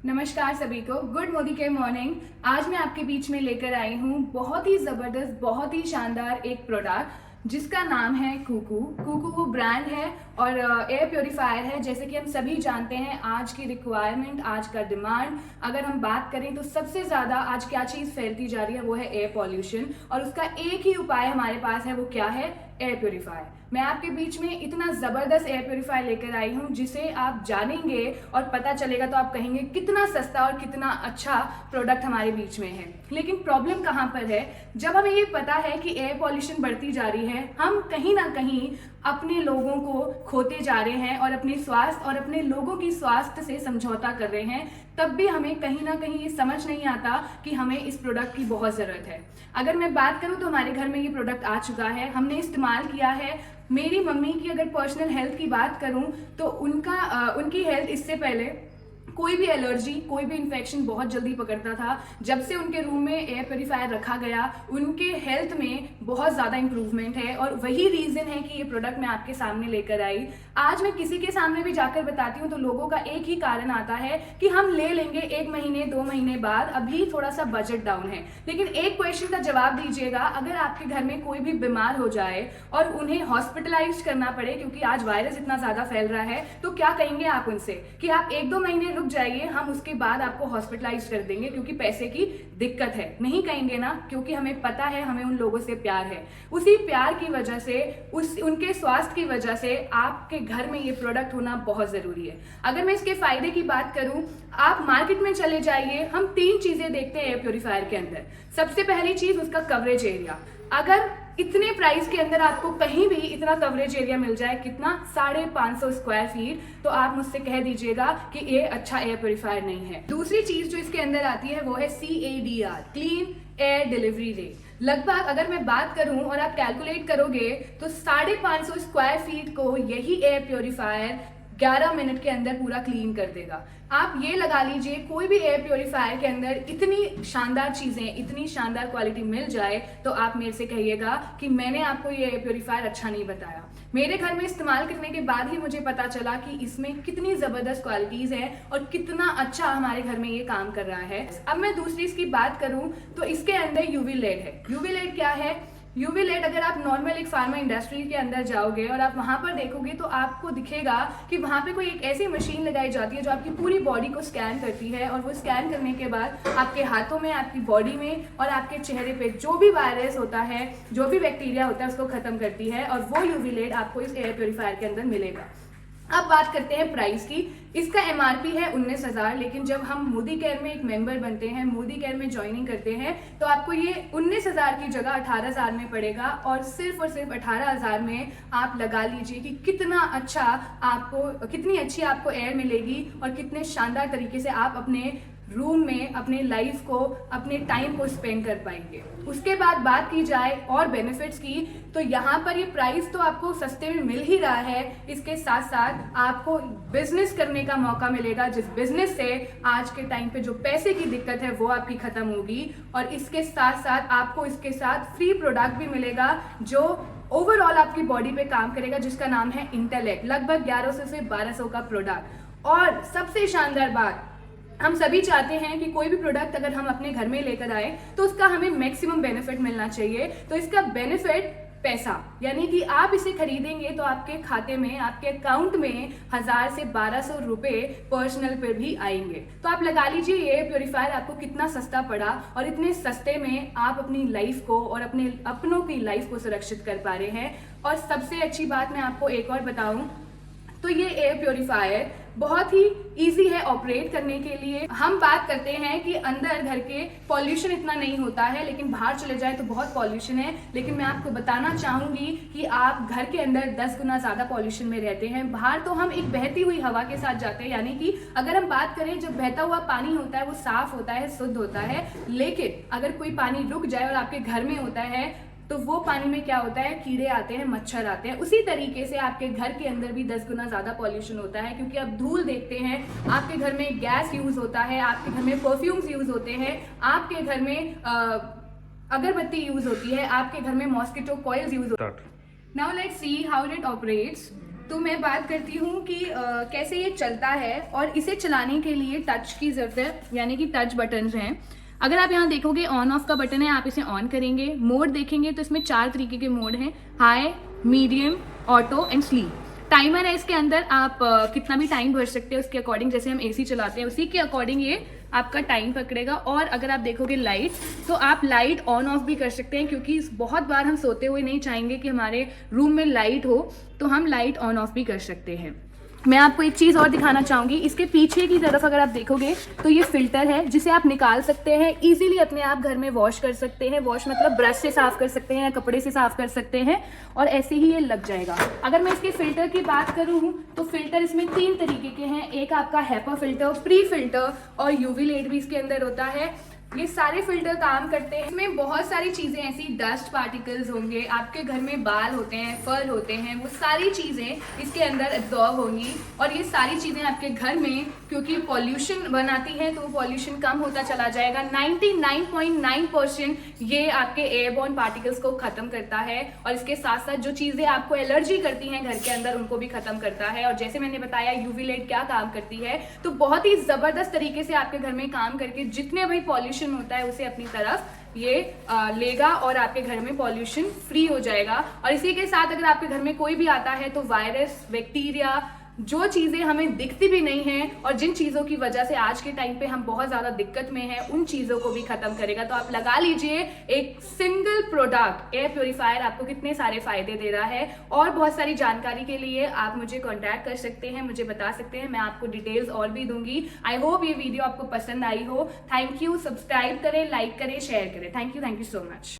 नमस्कार सभी को। गुड मोदी के मॉर्निंग। आज मैं आपके बीच में लेकर आई हूँ बहुत ही ज़बरदस्त, बहुत ही शानदार एक प्रोडक्ट जिसका नाम है कूकू। कूकू ब्रांड है और एयर प्योरीफायर है। जैसे कि हम सभी जानते हैं आज की रिक्वायरमेंट, आज का डिमांड, अगर हम बात करें तो सबसे ज़्यादा आज क्या चीज़ फैलती जा रही है वो है एयर पॉल्यूशन, और उसका एक ही उपाय हमारे पास है, वो क्या है? Air purifier. मैं आपके बीच में इतना ज़बरदस्त एयर प्योरीफायर लेकर आई हूँ जिसे आप जानेंगे और पता चलेगा तो आप कहेंगे कितना सस्ता और कितना अच्छा प्रोडक्ट हमारे बीच में है। लेकिन प्रॉब्लम कहाँ पर है? जब हमें ये पता है कि एयर पॉल्यूशन बढ़ती जा रही है, हम कहीं ना कहीं अपने लोगों को खोते जा रहे हैं और अपने स्वास्थ्य और अपने लोगों की स्वास्थ्य से समझौता कर रहे हैं, तब भी हमें कहीं ना कहीं ये समझ नहीं आता कि हमें इस प्रोडक्ट की बहुत ज़रूरत है। अगर मैं बात करूं तो हमारे घर में ये प्रोडक्ट आ चुका है, हमने इस्तेमाल किया है। मेरी मम्मी की अगर पर्सनल हेल्थ की बात करूं तो उनकी हेल्थ इससे पहले कोई भी एलर्जी, कोई भी इन्फेक्शन बहुत जल्दी पकड़ता था। जब से उनके रूम में एयर प्योरीफायर रखा गया, उनके हेल्थ में बहुत ज़्यादा इंप्रूवमेंट है और वही रीज़न है कि ये प्रोडक्ट मैं आपके सामने लेकर आई। आज मैं किसी के सामने भी जाकर बताती हूँ तो लोगों का एक ही कारण आता है कि हम ले लेंगे 1 महीने 2 महीने बाद, अभी थोड़ा सा बजट डाउन है। लेकिन एक क्वेश्चन का जवाब दीजिएगा, अगर आपके घर में कोई भी बीमार हो जाए और उन्हें हॉस्पिटलाइज करना पड़े क्योंकि आज वायरस इतना ज़्यादा फैल रहा है, तो क्या कहेंगे आप उनसे कि आप 1-2 महीने रुक जाइए, हम उसके बाद आपको हॉस्पिटलाइज कर देंगे क्योंकि पैसे की दिक्कत है? नहीं कहेंगे ना, क्योंकि हमें पता है, हमें उन लोगों से प्यार है। उसी प्यार की वजह से, उनके स्वास्थ्य की वजह से आपके घर में ये प्रोडक्ट होना बहुत जरूरी है। अगर मैं इसके फायदे की बात करूं, आप मार्केट में चले जाइए, हम 3 चीजें देखते हैं एयर प्योरीफायर के अंदर। सबसे पहली चीज उसका कवरेज एरिया। अगर इतने प्राइस के अंदर आपको कहीं भी इतना कवरेज एरिया मिल जाए, कितना 550 स्क्वायर फीट, तो आप मुझसे कह दीजिएगा कि ये अच्छा एयर प्योरीफायर नहीं है। दूसरी चीज जो इसके अंदर आती है वो है CADR, clean air delivery rate. लगभग अगर मैं बात करूं और आप कैलकुलेट करोगे तो 550 स्क्वायर फीट को यही एयर प्योरीफायर 11 मिनट के अंदर पूरा क्लीन कर देगा। आप ये लगा लीजिए, कोई भी एयर प्योरीफायर के अंदर इतनी शानदार चीज़ें, इतनी शानदार क्वालिटी मिल जाए तो आप मेरे से कहिएगा कि मैंने आपको ये एयर प्योरीफायर अच्छा नहीं बताया। मेरे घर में इस्तेमाल करने के बाद ही मुझे पता चला कि इसमें कितनी ज़बरदस्त क्वालिटीज़ हैं और कितना अच्छा हमारे घर में ये काम कर रहा है। अब मैं दूसरी इसकी बात करूँ तो इसके अंदर UV लेड है। UV लेड क्या है? UV लेड, अगर आप नॉर्मल एक फार्मा इंडस्ट्री के अंदर जाओगे और आप वहाँ पर देखोगे तो आपको दिखेगा कि वहाँ पे कोई एक ऐसी मशीन लगाई जाती है जो आपकी पूरी बॉडी को स्कैन करती है, और वो स्कैन करने के बाद आपके हाथों में, आपकी बॉडी में और आपके चेहरे पे जो भी वायरस होता है, जो भी बैक्टीरिया होता है, उसको खत्म करती है, और वो UV लेड आपको इस एयर प्योरीफायर के अंदर मिलेगा। अब बात करते हैं प्राइस की। इसका MRP है 19,000, लेकिन जब हम मोदी केयर में एक मेंबर बनते हैं, मोदी केयर में ज्वाइनिंग करते हैं, तो आपको ये 19,000 की जगह 18,000 में पड़ेगा। और सिर्फ 18,000 में आप लगा लीजिए कि कितना अच्छा आपको, कितनी अच्छी आपको एयर मिलेगी और कितने शानदार तरीके से आप अपने रूम में अपने लाइफ को, अपने टाइम को स्पेंड कर पाएंगे। उसके बाद बात की जाए और बेनिफिट्स की, तो यहाँ पर ये प्राइस तो आपको सस्ते में मिल ही रहा है, इसके साथ साथ आपको बिजनेस करने का मौका मिलेगा, जिस बिजनेस से आज के टाइम पे जो पैसे की दिक्कत है वो आपकी खत्म होगी। और इसके साथ साथ आपको इसके साथ फ्री प्रोडक्ट भी मिलेगा जो ओवरऑल आपकी बॉडी पे काम करेगा, जिसका नाम है इंटेलेक्ट। लगभग 1100 से 1200 का प्रोडक्ट। और सबसे शानदार बात, हम सभी चाहते हैं कि कोई भी प्रोडक्ट अगर हम अपने घर में लेकर आए तो उसका हमें मैक्सिमम बेनिफिट मिलना चाहिए। तो इसका बेनिफिट पैसा, यानी कि आप इसे खरीदेंगे तो आपके खाते में, आपके अकाउंट में 1000 से 1200 रुपए पर्सनल पर भी आएंगे। तो आप लगा लीजिए ये प्योरीफायर आपको कितना सस्ता पड़ा, और इतने सस्ते में आप अपनी लाइफ को और अपने अपनों की लाइफ को सुरक्षित कर पा रहे हैं। और सबसे अच्छी बात मैं आपको एक और बताऊं तो ये एयर प्योरीफायर बहुत ही इजी है ऑपरेट करने के लिए। हम बात करते हैं कि अंदर घर के पॉल्यूशन इतना नहीं होता है, लेकिन बाहर चले जाए तो बहुत पॉल्यूशन है। लेकिन मैं आपको बताना चाहूंगी कि आप घर के अंदर 10 गुना ज्यादा पॉल्यूशन में रहते हैं। बाहर तो हम एक बहती हुई हवा के साथ जाते हैं, यानी कि अगर हम बात करें, जब बहता हुआ पानी होता है वो साफ होता है, शुद्ध होता है। लेकिन अगर कोई पानी रुक जाए और आपके घर में होता है तो वो पानी में क्या होता है? कीड़े आते हैं, मच्छर आते हैं। उसी तरीके से आपके घर के अंदर भी 10 गुना ज्यादा पॉल्यूशन होता है, क्योंकि आप धूल देखते हैं, आपके घर में गैस यूज होता है, आपके घर में परफ्यूम्स यूज होते हैं, आपके घर में अगरबत्ती यूज होती है, आपके घर में मॉस्किटो कॉइल्स यूज होते हैं। Now let's see how it operates. तो मैं बात करती हूँ कि कैसे ये चलता है। और इसे चलाने के लिए टच की ज़रूरत है, यानी कि टच बटन्स हैं। अगर आप यहाँ देखोगे ऑन ऑफ का बटन है, आप इसे ऑन करेंगे। मोड देखेंगे तो इसमें 4 तरीके के मोड हैं, high, medium, auto and sleep. Timer है इसके अंदर, आप कितना भी टाइम भर सकते हैं उसके अकॉर्डिंग। जैसे हम एसी चलाते हैं उसी के अकॉर्डिंग ये आपका टाइम पकड़ेगा। और अगर आप देखोगे लाइट, तो आप लाइट ऑन ऑफ भी कर सकते हैं, क्योंकि बहुत बार हम सोते हुए नहीं चाहेंगे कि हमारे रूम में लाइट हो, तो हम लाइट ऑन ऑफ भी कर सकते हैं। मैं आपको एक चीज़ और दिखाना चाहूँगी, इसके पीछे की तरफ अगर आप देखोगे तो ये फिल्टर है जिसे आप निकाल सकते हैं, इजीली अपने आप घर में वॉश कर सकते हैं। वॉश मतलब ब्रश से साफ कर सकते हैं या कपड़े से साफ कर सकते हैं, और ऐसे ही ये लग जाएगा। अगर मैं इसके फिल्टर की बात करूँ तो फिल्टर इसमें 3 तरीके के हैं। एक आपका हैपा फिल्टर, प्री फिल्टर और यूवी लाइट भी इसके अंदर होता है। ये सारे फिल्टर काम करते हैं। इसमें बहुत सारी चीज़ें ऐसी डस्ट पार्टिकल्स होंगे, आपके घर में बाल होते हैं, फर होते हैं, वो सारी चीज़ें इसके अंदर एब्जॉर्ब होंगी। और ये सारी चीज़ें आपके घर में, क्योंकि पॉल्यूशन बनाती हैं, तो पॉल्यूशन कम होता चला जाएगा। 99.9% ये आपके एयरबॉर्न पार्टिकल्स को ख़त्म करता है। और इसके साथ साथ जो चीज़ें आपको एलर्जी करती हैं घर के अंदर, उनको भी ख़त्म करता है। और जैसे मैंने बताया यूवी लाइट क्या काम करती है, तो बहुत ही ज़बरदस्त तरीके से आपके घर में काम करके जितने भी पॉल्यूशन होता है उसे अपनी तरफ ये लेगा और आपके घर में पॉल्यूशन फ्री हो जाएगा। और इसी के साथ अगर आपके घर में कोई भी आता है तो वायरस, बैक्टीरिया, जो चीज़ें हमें दिखती भी नहीं हैं और जिन चीज़ों की वजह से आज के टाइम पे हम बहुत ज़्यादा दिक्कत में हैं, उन चीज़ों को भी ख़त्म करेगा। तो आप लगा लीजिए, एक सिंगल प्रोडक्ट एयर प्योरीफायर आपको कितने सारे फ़ायदे दे रहा है। और बहुत सारी जानकारी के लिए आप मुझे कॉन्टैक्ट कर सकते हैं, मुझे बता सकते हैं, मैं आपको डिटेल्स और भी दूंगी। आई होप ये वीडियो आपको पसंद आई हो। थैंक यू, सब्सक्राइब करें, लाइक करें, शेयर करें। Thank you so much.